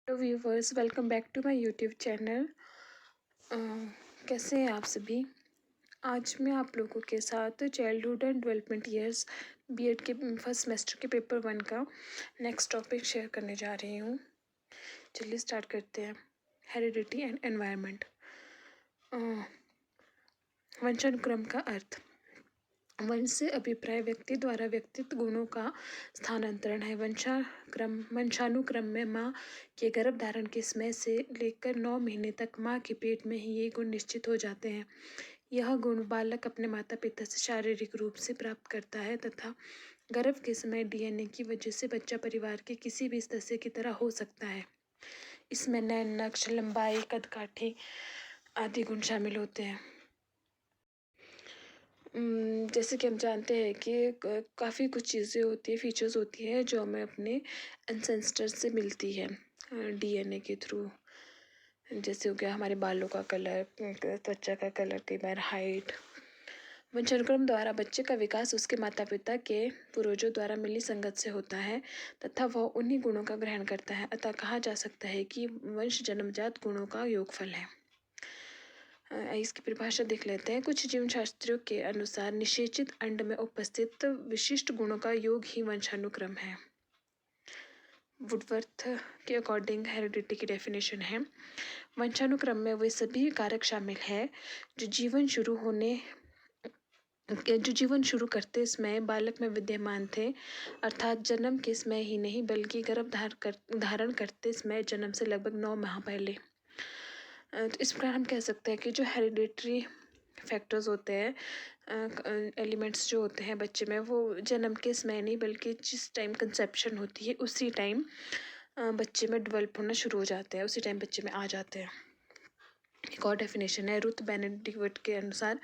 Hello viewers, welcome back to my YouTube channel. कैसे हैं आप सभी। आज मैं आप लोगों के साथ childhood and development years B Ed के फर्स्ट सेमेस्टर के पेपर 1 का नेक्स्ट टॉपिक शेयर करने जा रही हूँ। चलिए स्टार्ट करते हैं। Heredity and environment. वंशानुक्रम का अर्थ। वंश से अभिप्राय व्यक्ति द्वारा व्यक्तित्व गुणों का स्थानांतरण है। वंशानुक्रम में माँ के गर्भ धारण के समय से लेकर 9 महीने तक माँ के पेट में ही ये गुण निश्चित हो जाते हैं। यह गुण बालक अपने माता पिता से शारीरिक रूप से प्राप्त करता है तथा गर्भ के समय डीएनए की वजह से बच्चा परिवार के किसी भी सदस्य की तरह हो सकता है। इसमें नैन नक्श, लंबाई, कद काठी आदि गुण शामिल होते हैं। जैसे कि हम जानते हैं कि काफ़ी कुछ चीज़ें होती है, फीचर्स होती है जो हमें अपने एंसेस्टर से मिलती है डीएनए के थ्रू। जैसे हो गया हमारे बालों का कलर, त्वचा का कलर, कई बार हाइट। वंशानुक्रम द्वारा बच्चे का विकास उसके माता पिता के पूर्वजों द्वारा मिली संगत से होता है तथा वह उन्हीं गुणों का ग्रहण करता है। अतः कहा जा सकता है कि वंश जन्मजात गुणों का योगफल है। इसकी परिभाषा देख लेते हैं। कुछ जीवन शास्त्रियों के अनुसार निषेचित अंड में उपस्थित विशिष्ट गुणों का योग ही वंशानुक्रम है। वुडवर्थ के अकॉर्डिंग हेरिडिटी की डेफिनेशन है, वंशानुक्रम में वे सभी कारक शामिल हैं जो जीवन शुरू करते समय बालक में विद्यमान थे, अर्थात जन्म के समय ही नहीं बल्कि गर्भ धारण करते समय जन्म से लगभग 9 माह पहले। तो इस प्रकार हम कह सकते हैं कि जो हेरिडेटरी फैक्टर्स होते हैं, एलिमेंट्स जो होते हैं बच्चे में, वो जन्म के समय नहीं बल्कि जिस टाइम कंसेप्शन होती है उसी टाइम बच्चे में डेवलप होना शुरू हो जाते हैं, उसी टाइम बच्चे में आ जाते हैं। एक और डेफिनेशन है रुथ बेनेडिक्ट के अनुसार,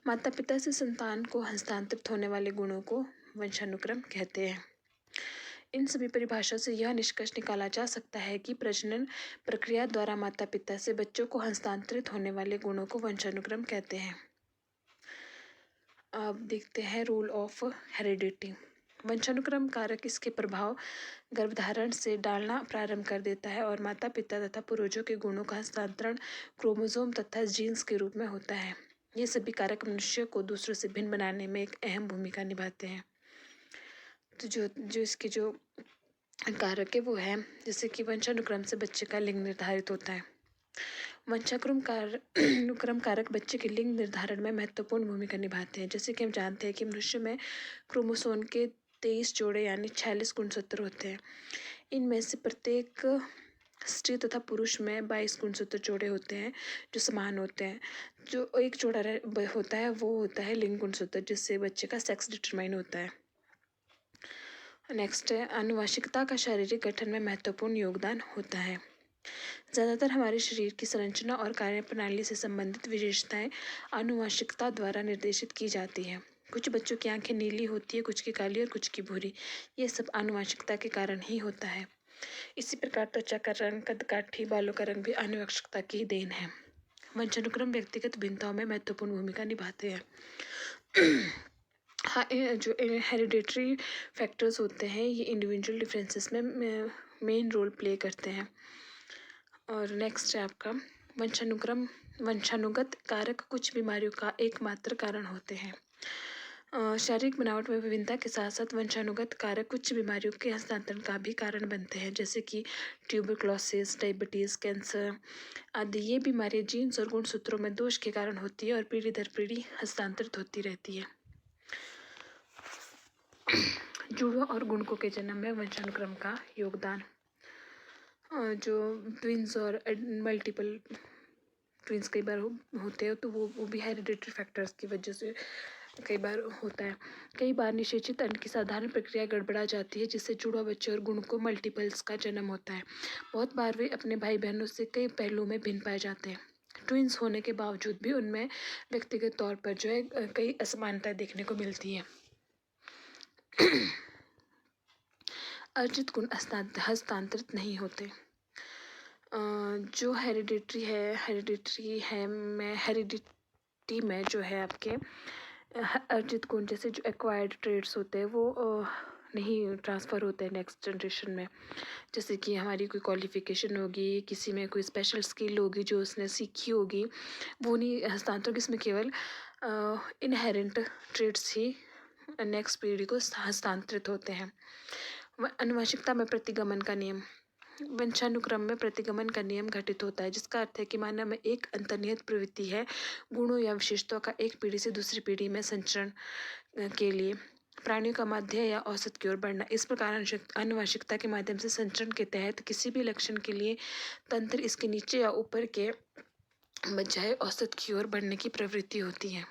माता पिता से संतान को हस्तांतरित होने वाले गुणों को वंशानुक्रम कहते हैं। इन सभी परिभाषा से यह निष्कर्ष निकाला जा सकता है कि प्रजनन प्रक्रिया द्वारा माता पिता से बच्चों को हस्तांतरित होने वाले गुणों को वंशानुक्रम कहते हैं। अब देखते हैं रोल ऑफ हेरिडिटी। वंशानुक्रम कारक इसके प्रभाव गर्भधारण से डालना प्रारंभ कर देता है और माता पिता तथा पूर्वजों के गुणों का हस्तांतरण क्रोमोसोम तथा जीन्स के रूप में होता है। ये सभी कारक मनुष्य को दूसरों से भिन्न बनाने में एक अहम भूमिका निभाते हैं। तो जो इसके जो कारक है वो है, जैसे कि वंशानुक्रम से बच्चे का लिंग निर्धारित होता है। वंशानुक्रम कारक बच्चे के लिंग निर्धारण में महत्वपूर्ण भूमिका निभाते हैं। जैसे कि हम जानते हैं कि मनुष्य में क्रोमोसोम के 23 जोड़े यानी 46 गुणसूत्र होते हैं। इनमें से प्रत्येक स्त्री तथा पुरुष में 22 गुणसूत्र जोड़े होते हैं जो समान होते हैं। जो एक जोड़ा होता है वो होता है लिंग गुणसूत्र, जिससे बच्चे का सेक्स डिटरमाइन होता है। नेक्स्ट है आनुवंशिकता का शारीरिक गठन में महत्वपूर्ण योगदान होता है। ज़्यादातर हमारे शरीर की संरचना और कार्यप्रणाली से संबंधित विशेषताएं आनुवंशिकता द्वारा निर्देशित की जाती हैं। कुछ बच्चों की आंखें नीली होती है, कुछ की काली और कुछ की भूरी। ये सब आनुवंशिकता के कारण ही होता है। इसी प्रकार त्वचा का रंग, कद काठी, बालों का रंग भी आनुवंशिकता की देन है। वंशानुक्रम व्यक्तिगत भिन्नताओं में महत्वपूर्ण भूमिका निभाते हैं। हाँ, जो हेरिडेटरी फैक्टर्स होते हैं ये इंडिविजुअल डिफरेंसेस में मेन रोल प्ले करते हैं। और नेक्स्ट है आपका वंशानुगत कारक कुछ बीमारियों का एकमात्र कारण होते हैं। शारीरिक बनावट में विभिन्नता के साथ साथ वंशानुगत कारक कुछ बीमारियों के हस्तांतरण का भी कारण बनते हैं, जैसे कि ट्यूबरक्लोसिस, डायबिटीज़, कैंसर आदि। ये बीमारियां जीन्स और गुणसूत्रों में दोष के कारण होती है और पीढ़ी दर पीढ़ी हस्तांतरित होती रहती है। जुड़वा और गुणकों के जन्म में वंशानुक्रम का योगदान। जो ट्विंस और मल्टीपल ट्विंस कई बार होते हैं तो वो भी हेरिडेटरी फैक्टर्स की वजह से कई बार होता है। कई बार निषेचित अंड की साधारण प्रक्रिया गड़बड़ा जाती है, जिससे जुड़वा बच्चे और गुणकों मल्टीपल्स का जन्म होता है। बहुत बार वे अपने भाई बहनों से कई पहलुओं में भिन्न पाए जाते हैं। ट्विंस होने के बावजूद भी उनमें व्यक्तिगत तौर पर जो है कई असमानताएं देखने को मिलती है। अर्जित गुण हस्तांतरित नहीं होते। जो हेरिडिटी में जो है आपके अर्जित गुण, जैसे जो एक्वायर्ड ट्रेड्स होते हैं वो नहीं ट्रांसफ़र होते हैं नेक्स्ट जनरेशन में। जैसे कि हमारी कोई क्वालिफ़िकेशन होगी, किसी में कोई स्पेशल स्किल होगी जो उसने सीखी होगी, वो नहीं हस्तांतरण, इसमें केवल इनहेरेंट ट्रेड्स ही नेक्स्ट पीढ़ी को हस्तांतरित होते हैं। आनुवंशिकता में प्रतिगमन का नियम। वंशानुक्रम में प्रतिगमन का नियम घटित होता है, जिसका अर्थ है कि मानव में एक अंतर्निहित प्रवृत्ति है गुणों या विशेषताओं का एक पीढ़ी से दूसरी पीढ़ी में संचरण के लिए प्राणियों का मध्य या औसत की ओर बढ़ना। इस प्रकार आनुवंशिकता के माध्यम से संचरण के तहत किसी भी लक्षण के लिए तंत्र इसके नीचे या ऊपर के बजाय औसत की ओर बढ़ने की प्रवृत्ति होती है।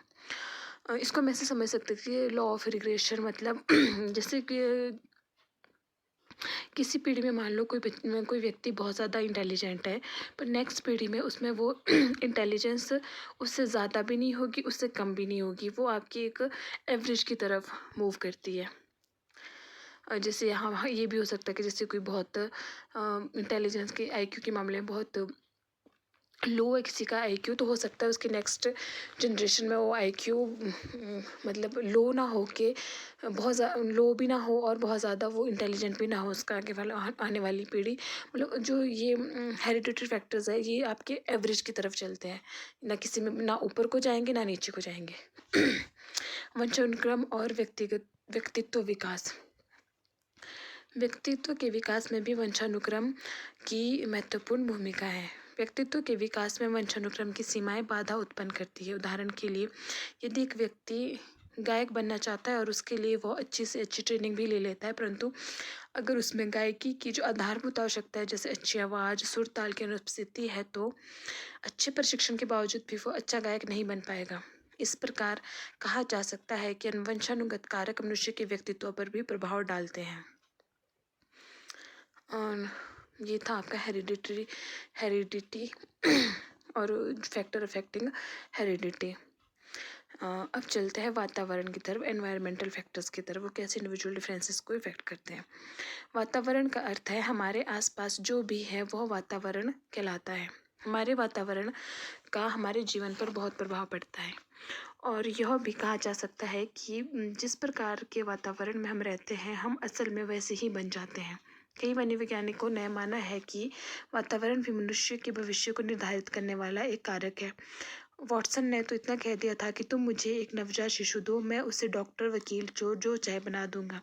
इसको हम ऐसे समझ सकते हैं कि लॉ ऑफ रिग्रेशन, मतलब जैसे कि किसी पीढ़ी में मान लो कोई व्यक्ति बहुत ज़्यादा इंटेलिजेंट है, पर नेक्स्ट पीढ़ी में उसमें वो इंटेलिजेंस उससे ज़्यादा भी नहीं होगी, उससे कम भी नहीं होगी, वो आपकी एक एवरेज की तरफ मूव करती है। जैसे यहाँ ये भी हो सकता है कि जैसे कोई बहुत इंटेलिजेंस के आईक्यू के मामले में बहुत लो है किसी का आईक्यू, तो हो सकता है उसके नेक्स्ट जनरेशन में वो आईक्यू मतलब लो ना हो के बहुत लो भी ना हो और बहुत ज़्यादा वो इंटेलिजेंट भी ना हो, उसका आगे वाला आने वाली पीढ़ी। मतलब जो ये हेरिडिटरी फैक्टर्स है ये आपके एवरेज की तरफ चलते हैं, ना किसी में ना ऊपर को जाएंगे ना नीचे को जाएंगे। वंशानुक्रम और व्यक्तित्व विकास। व्यक्तित्व के विकास में भी वंशानुक्रम की महत्वपूर्ण भूमिका है। व्यक्तित्व के विकास में वंशानुक्रम की सीमाएं बाधा उत्पन्न करती है। उदाहरण के लिए, यदि एक व्यक्ति गायक बनना चाहता है और उसके लिए वो अच्छी से अच्छी ट्रेनिंग भी ले लेता है, परंतु अगर उसमें गायकी की जो आधारभूत आवश्यकता है जैसे अच्छी आवाज़, सुर ताल की अनुपस्थिति है, तो अच्छे प्रशिक्षण के बावजूद भी वो अच्छा गायक नहीं बन पाएगा। इस प्रकार कहा जा सकता है कि वंशानुगत कारक मनुष्य के व्यक्तित्व पर भी प्रभाव डालते हैं। और ये था आपका हेरिडिटी और फैक्टर अफेक्टिंग हेरिडिटी। अब चलते हैं वातावरण की तरफ, एनवायरमेंटल फैक्टर्स की तरफ, वो कैसे इंडिविजुअल डिफरेंसेस को इफेक्ट करते हैं। वातावरण का अर्थ है हमारे आसपास जो भी है वह वातावरण कहलाता है। हमारे वातावरण का हमारे जीवन पर बहुत प्रभाव पड़ता है, और यह भी कहा जा सकता है कि जिस प्रकार के वातावरण में हम रहते हैं हम असल में वैसे ही बन जाते हैं। कई मनोवैज्ञानिकों ने माना है कि वातावरण भी मनुष्य के भविष्य को निर्धारित करने वाला एक कारक है। वॉटसन ने तो इतना कह दिया था कि तुम मुझे एक नवजात शिशु दो, मैं उसे डॉक्टर, वकील, चोर, जो चाहे बना दूंगा।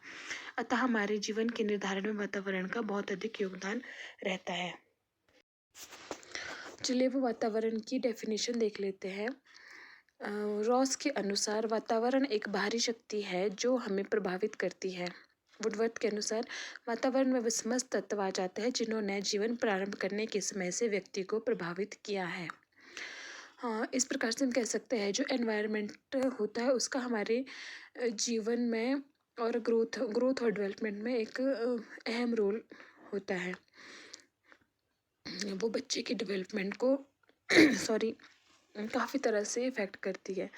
अतः हमारे जीवन के निर्धारण में वातावरण का बहुत अधिक योगदान रहता है। चलिए वो वातावरण की डेफिनेशन देख लेते हैं। रॉस के अनुसार वातावरण एक बाहरी शक्ति है जो हमें प्रभावित करती है। वुडवर्थ के अनुसार वातावरण में वे समस्त तत्व आ जाते हैं जिन्होंने जीवन प्रारंभ करने के समय से व्यक्ति को प्रभावित किया है। हाँ, इस प्रकार से हम कह सकते हैं जो एनवायरनमेंट होता है उसका हमारे जीवन में और ग्रोथ और डेवलपमेंट में एक अहम रोल होता है। वो बच्चे की डेवलपमेंट को सॉरी काफ़ी तरह से इफ़ेक्ट करती है,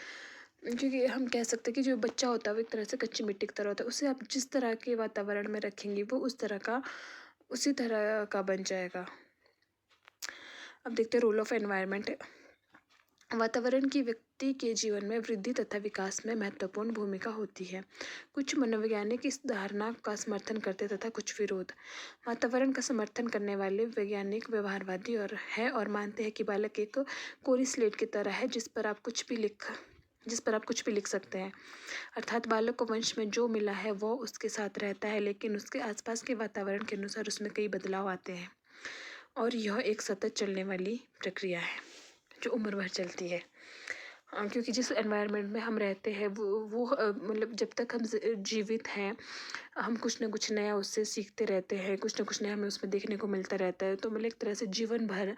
क्योंकि हम कह सकते हैं कि जो बच्चा होता है वो एक तरह से कच्ची मिट्टी की तरह होता है, उसे आप जिस तरह के वातावरण में रखेंगे वो उसी तरह का बन जाएगा। अब देखते हैं रोल ऑफ एनवायरनमेंट। वातावरण की व्यक्ति के जीवन में वृद्धि तथा विकास में महत्वपूर्ण भूमिका होती है। कुछ मनोवैज्ञानिक इस धारणा का समर्थन करते तथा कुछ विरोध। वातावरण का समर्थन करने वाले वैज्ञानिक व्यवहारवादी और मानते हैं कि बालक एक कोरी स्लेट की तरह है जिस पर आप कुछ भी लिख सकते हैं। अर्थात बालक को वंश में जो मिला है वो उसके साथ रहता है, लेकिन उसके आसपास के वातावरण के अनुसार उसमें कई बदलाव आते हैं, और यह एक सतत चलने वाली प्रक्रिया है जो उम्र भर चलती है। क्योंकि जिस एनवायरनमेंट में हम रहते हैं वो मतलब जब तक हम जीवित हैं हम कुछ ना कुछ नया उससे सीखते रहते हैं, कुछ ना कुछ नया हमें उसमें देखने को मिलता रहता है। तो मतलब एक तरह से जीवन भर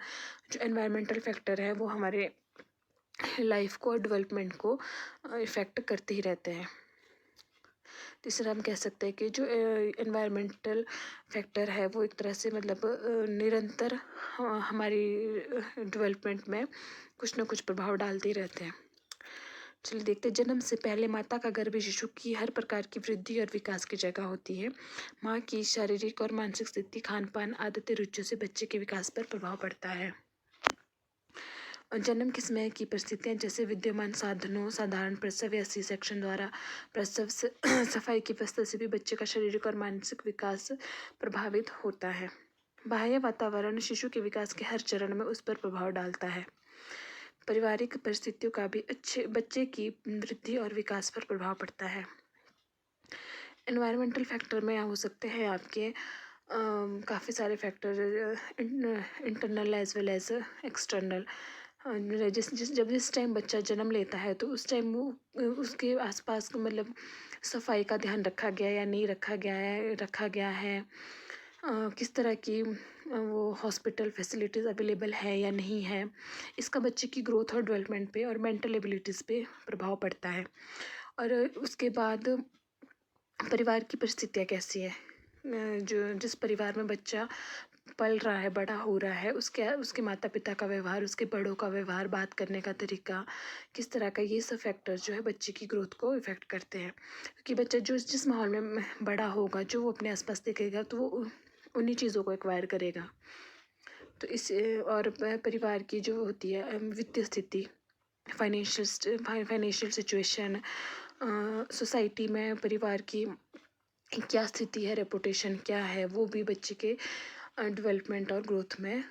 जो एनवायरमेंटल फैक्टर है वो हमारे लाइफ को और डेवलपमेंट को इफ़ेक्ट करते ही रहते हैं। तीसरा हम कह सकते हैं कि जो एनवायरमेंटल फैक्टर है वो एक तरह से मतलब निरंतर हमारी डेवलपमेंट में कुछ ना कुछ प्रभाव डालते ही रहते हैं। चलिए देखते हैं। जन्म से पहले माता का गर्भ शिशु की हर प्रकार की वृद्धि और विकास की जगह होती है। माँ की शारीरिक और मानसिक स्थिति, खान पान, आदतें, रुचियों से बच्चे के विकास पर प्रभाव पड़ता है। जन्म के समय की परिस्थितियाँ जैसे विद्यमान साधनों, साधारण प्रसव या सी सेक्शन द्वारा प्रसव से सफाई की व्यवस्था से भी बच्चे का शारीरिक और मानसिक विकास प्रभावित होता है। बाह्य वातावरण शिशु के विकास के हर चरण में उस पर प्रभाव डालता है। पारिवारिक परिस्थितियों का भी बच्चे की वृद्धि और विकास पर प्रभाव पड़ता है। एनवायरमेंटल फैक्टर में हो सकते हैं आपके काफ़ी सारे factor, internal as well as external. जिस टाइम बच्चा जन्म लेता है तो उस टाइम वो उसके आसपास का मतलब सफाई का ध्यान रखा गया या नहीं रखा गया है, किस तरह की वो हॉस्पिटल फैसिलिटीज़ अवेलेबल है या नहीं है, इसका बच्चे की ग्रोथ और डेवलपमेंट पे और मेंटल एबिलिटीज़ पे प्रभाव पड़ता है। और उसके बाद परिवार की परिस्थितियाँ कैसी है, जिस परिवार में बच्चा पल रहा है, बड़ा हो रहा है, उसके माता पिता का व्यवहार, उसके बड़ों का व्यवहार, बात करने का तरीका किस तरह का, ये सब फैक्टर्स जो है बच्चे की ग्रोथ को इफ़ेक्ट करते हैं। क्योंकि बच्चा जिस माहौल में बड़ा होगा, जो वो अपने आसपास देखेगा तो वो उन्हीं चीज़ों को एक्वायर करेगा। तो इस और परिवार की जो होती है वित्तीय स्थिति, फाइनेंशियल सिचुएशन, सोसाइटी में परिवार की क्या स्थिति है, रेपुटेशन क्या है, वो भी बच्चे के डेवलपमेंट और ग्रोथ में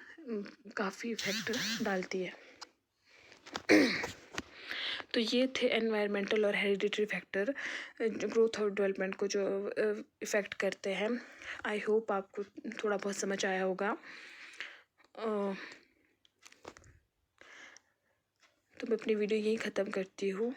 काफ़ी इफेक्ट डालती है। तो ये थे एनवायरमेंटल और हेरिडिटरी फैक्टर ग्रोथ और डेवलपमेंट को जो इफ़ेक्ट करते हैं। आई होप आपको थोड़ा बहुत समझ आया होगा। तो मैं अपनी वीडियो यहीं ख़त्म करती हूँ।